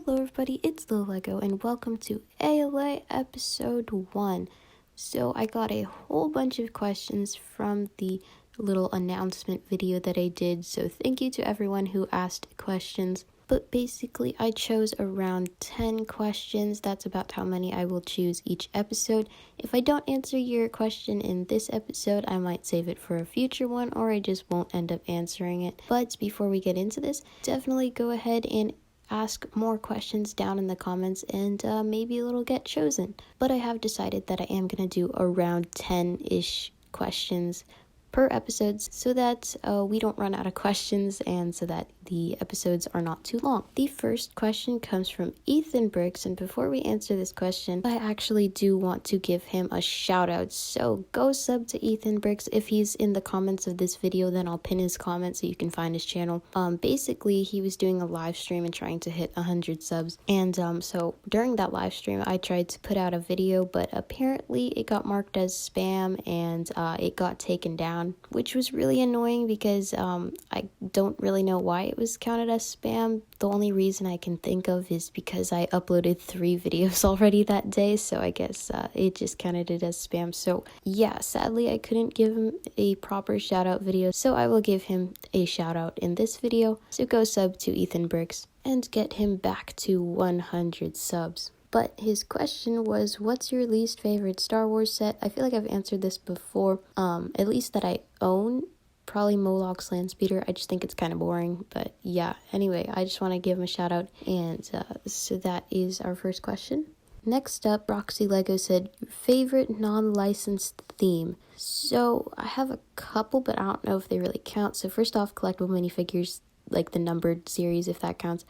Hello everybody, it's Lil Lego and welcome to A.L.A. episode 1. So I got a whole bunch of questions from the little announcement video that I did, so thank you to everyone who asked questions. But basically I chose around 10 questions. That's about how many I will choose each episode. If I don't answer your question in this episode, I might save it for a future one, or I just won't end up answering it. But before we get into this, definitely go ahead and ask more questions down in the comments, and maybe it'll get chosen. But I have decided that I am going to do around 10-ish questions per episodes so that we don't run out of questions and so that the episodes are not too long. The first question comes from Ethan Briggs, and before we answer this question, I actually do want to give him a shout out. So go sub to Ethan Briggs. If he's in the comments of this video, then I'll pin his comment so you can find his channel. Basically he was doing a live stream and trying to hit 100 subs, and so during that live stream I tried to put out a video, but apparently it got marked as spam and it got taken down, which was really annoying because I don't really know why it was counted as spam. The only reason I can think of is because I uploaded 3 videos already that day, so I guess it just counted it as spam. So yeah, sadly I couldn't give him a proper shout out video, so I will give him a shout out in this video. So go sub to Ethan Briggs and get him back to 100 subs. But his question was, what's your least favorite Star Wars set? I feel like I've answered this before, at least that I own. Probably Moloch's Landspeeder. I just think it's kind of boring, but yeah. Anyway, I just want to give him a shout out, and so that is our first question. Next up, Roxy Lego said, favorite non-licensed theme. So I have a couple, but I don't know if they really count. So first off, collectible minifigures, like the numbered series, if that counts.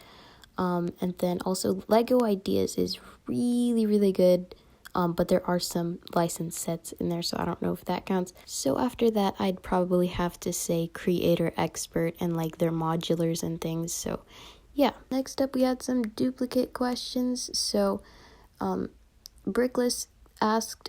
And then also Lego Ideas is really good, but there are some licensed sets in there, so I don't know if that counts. So after that, I'd probably have to say Creator Expert and like their modulars and things. So yeah. Next up, we had some duplicate questions. So Brickless asked,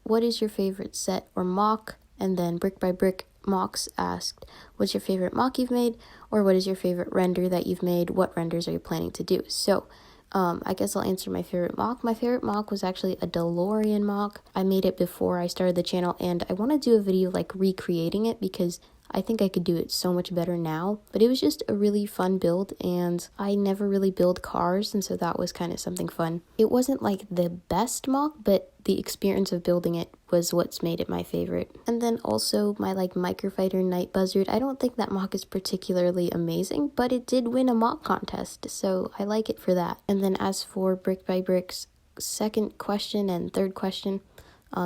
what is your favorite set or mock? And then Brick by Brick Mox asked, what's your favorite mock you've made, or what is your favorite render that you've made? What renders are you planning to do? So I guess I'll answer my favorite mock. My favorite mock was actually a DeLorean mock. I made it before I started the channel, and I want to do a video like recreating it because I think I could do it so much better now. But it was just a really fun build, and I never really build cars, and so that was kind of something fun. It wasn't like the best mock, but the experience of building it was what's made it my favorite. And then also my like Microfighter Night Buzzard. I don't think that mock is particularly amazing, but it did win a mock contest, so I like it for that. And then as for Brick by Brick's second question and third question,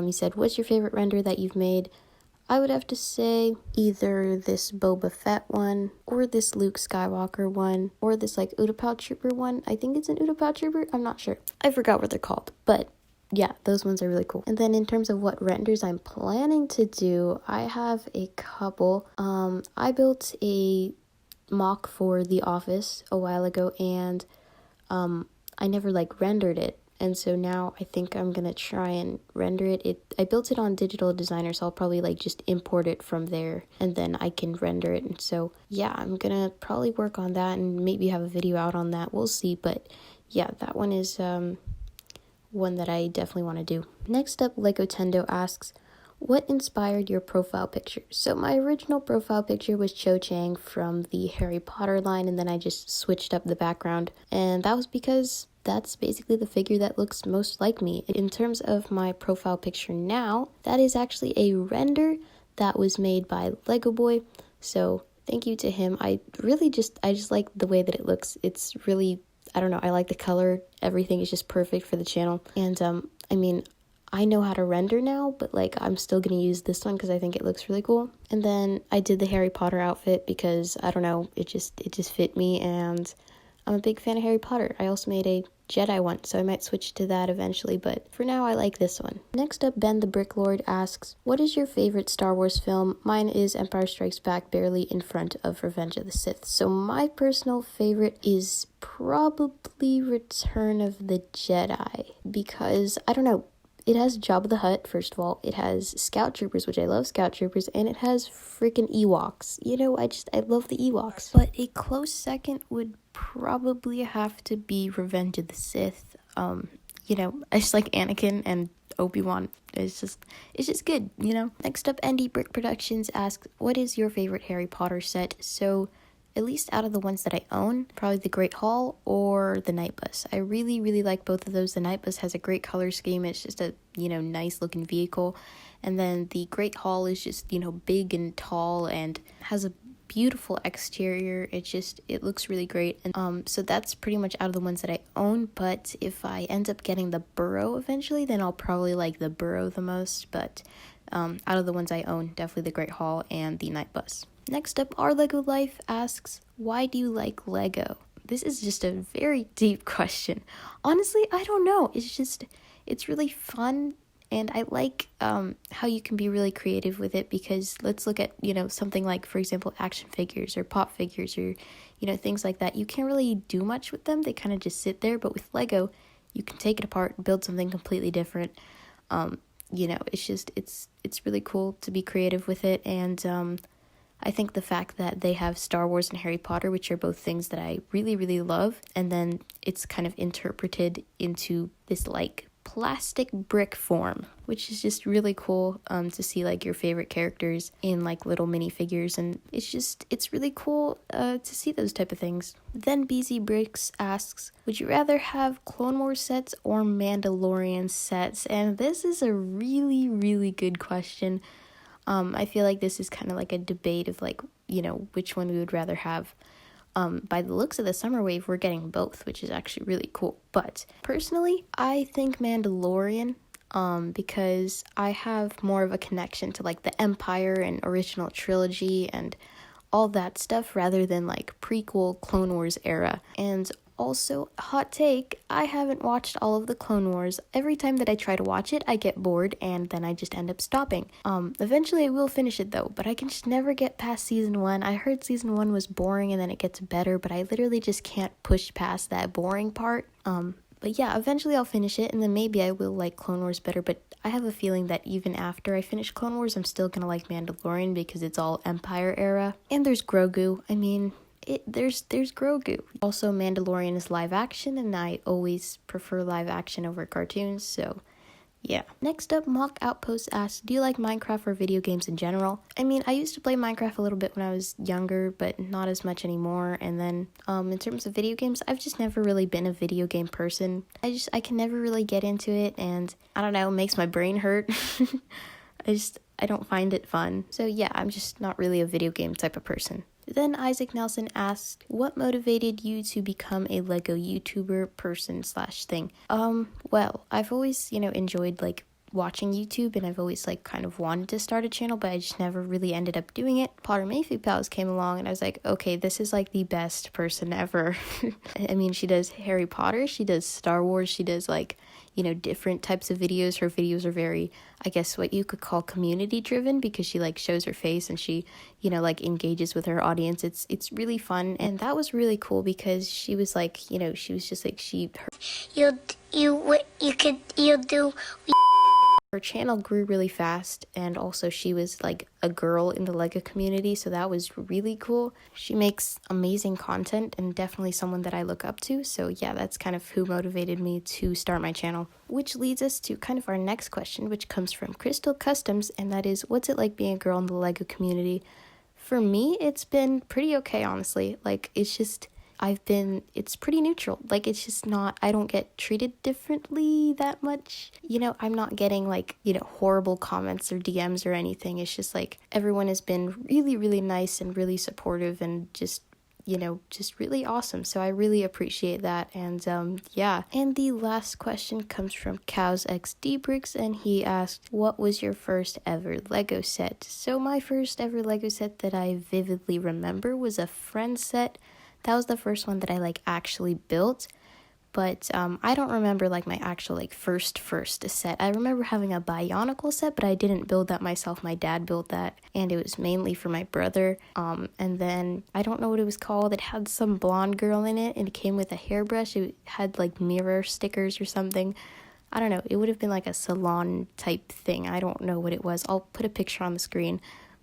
he said, what's your favorite render that you've made? I would have to say either this Boba Fett one, or this Luke Skywalker one, or this like Utapau Trooper one. I think it's an Utapau Trooper, I'm not sure. I forgot what they're called, but yeah, those ones are really cool. And then in terms of what renders I'm planning to do, I have a couple. I built a mock for The Office a while ago, and I never like rendered it. And so now I think I'm gonna try and render it. I built it on Digital Designer, so I'll probably like just import it from there and then I can render it. And so yeah, I'm gonna probably work on that and maybe have a video out on that. We'll see. But yeah, that one is one that I definitely want to do. Next up, Lego Tendo asks, what inspired your profile picture? So my original profile picture was Cho Chang from the Harry Potter line, and then I just switched up the background, and that was because that's basically the figure that looks most like me. In terms of my profile picture now, that is actually a render that was made by Lego Boy, so thank you to him. I just like the way that it looks. It's really, I don't know, I like the color. Everything is just perfect for the channel. And I mean, I know how to render now, but like I'm still gonna use this one because I think it looks really cool. And then I did the Harry Potter outfit because I don't know, it just fit me, and I'm a big fan of Harry Potter. I also made a Jedi one, so I might switch to that eventually, but for now I like this one. Next up, Ben the Bricklord asks, what is your favorite Star Wars film? Mine is Empire Strikes Back, barely in front of Revenge of the Sith. So my personal favorite is probably Return of the Jedi, because I don't know, it has Jabba the Hutt, first of all. It has Scout Troopers, which I love Scout Troopers, and it has freaking Ewoks. You know, I love the Ewoks. But a close second would probably have to be Revenge of the Sith. I just like Anakin and Obi-Wan. It's just good, you know? Next up, Andy Brick Productions asks, what is your favorite Harry Potter set? So, at least out of the ones that I own, probably the Great Hall or the Night Bus. I really, really like both of those. The Night Bus has a great color scheme. It's just a, nice looking vehicle. And then the Great Hall is just, big and tall and has a beautiful exterior. It looks really great. And so that's pretty much out of the ones that I own. But if I end up getting the Burrow eventually, then I'll probably like the Burrow the most. But out of the ones I own, definitely the Great Hall and the Night Bus. Next up, Our Lego Life asks, why do you like Lego? This is just a very deep question. Honestly, I don't know. It's really fun, and I like how you can be really creative with it, because let's look at, something like, for example, action figures or pop figures or, things like that. You can't really do much with them. They kind of just sit there, but with Lego, you can take it apart, build something completely different. It's really cool to be creative with it, and I think the fact that they have Star Wars and Harry Potter, which are both things that I really, really love, and then it's kind of interpreted into this like plastic brick form, which is just really cool to see like your favorite characters in like little minifigures, and it's really cool to see those type of things. Then BZ Bricks asks, would you rather have Clone Wars sets or Mandalorian sets? And this is a really, really good question. I feel like this is kind of like a debate of like, which one we would rather have. By the looks of the Summer Wave, we're getting both, which is actually really cool. But personally, I think Mandalorian, because I have more of a connection to like the Empire and original trilogy and all that stuff rather than like prequel Clone Wars era. And also, hot take, I haven't watched all of the Clone Wars. Every time that I try to watch it, I get bored and then I just end up stopping. Eventually I will finish it though, but I can just never get past season 1. I heard season 1 was boring and then it gets better, but I literally just can't push past that boring part. But yeah, eventually I'll finish it and then maybe I will like Clone Wars better, but I have a feeling that even after I finish Clone Wars, I'm still gonna like Mandalorian because it's all Empire era. And there's Grogu. I mean, there's Grogu. Also, Mandalorian is live action, and I always prefer live action over cartoons, so yeah. Next up, Mock Outpost asks, do you like Minecraft or video games in general? I mean, I used to play Minecraft a little bit when I was younger, but not as much anymore. And then, in terms of video games, I've just never really been a video game person. I can never really get into it, and I don't know, it makes my brain hurt. I don't find it fun. So yeah, I'm just not really a video game type of person. Then Isaac Nelson asked, what motivated you to become a Lego YouTuber person/thing? Well, I've always, enjoyed like watching YouTube, and I've always like kind of wanted to start a channel, but I just never really ended up doing it. Potter Mayfield Pals came along and I was like, okay, this is like the best person ever. I mean, she does Harry Potter, she does Star Wars, she does like, different types of videos. Her videos are very, I guess, what you could call community driven, because she like shows her face and she, like engages with her audience. It's really fun, and that was really cool because she was like, she was just like you'll do. Her channel grew really fast, and also she was like a girl in the Lego community, so that was really cool. She makes amazing content and definitely someone that I look up to, so yeah, that's kind of who motivated me to start my channel. Which leads us to kind of our next question, which comes from Crystal Customs, and that is, what's it like being a girl in the Lego community? For me, it's been pretty okay, honestly. Like, it's pretty neutral. Like, it's just not, I don't get treated differently that much. I'm not getting like, horrible comments or DMs or anything. It's just like, everyone has been really, really nice and really supportive and just really awesome. So I really appreciate that. And yeah. And the last question comes from Cows XD Bricks, and he asked, what was your first ever Lego set? So my first ever Lego set that I vividly remember was a friend set. That was the first one that I like actually built, but I don't remember like my actual like first set. I remember having a Bionicle set, but I didn't build that myself. My dad built that, and it was mainly for my brother. And then I don't know what it was called. It had some blonde girl in it, and it came with a hairbrush. It had like mirror stickers or something. I don't know. It would have been like a salon type thing. I don't know what it was. I'll put a picture on the screen.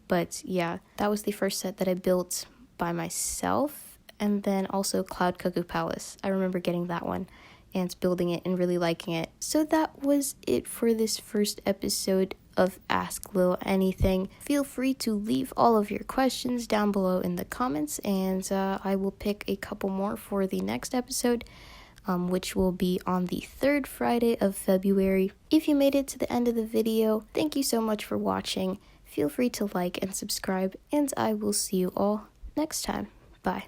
But yeah, that was the first set that I built by myself. and then also Cloud Cuckoo Palace. I remember getting that one and building it and really liking it. So that was it for this first episode of Ask Lil Anything. Feel free to leave all of your questions down below in the comments, and I will pick a couple more for the next episode, which will be on the 3rd Friday of February. If you made it to the end of the video, thank you so much for watching. Feel free to like and subscribe, and I will see you all next time. Bye.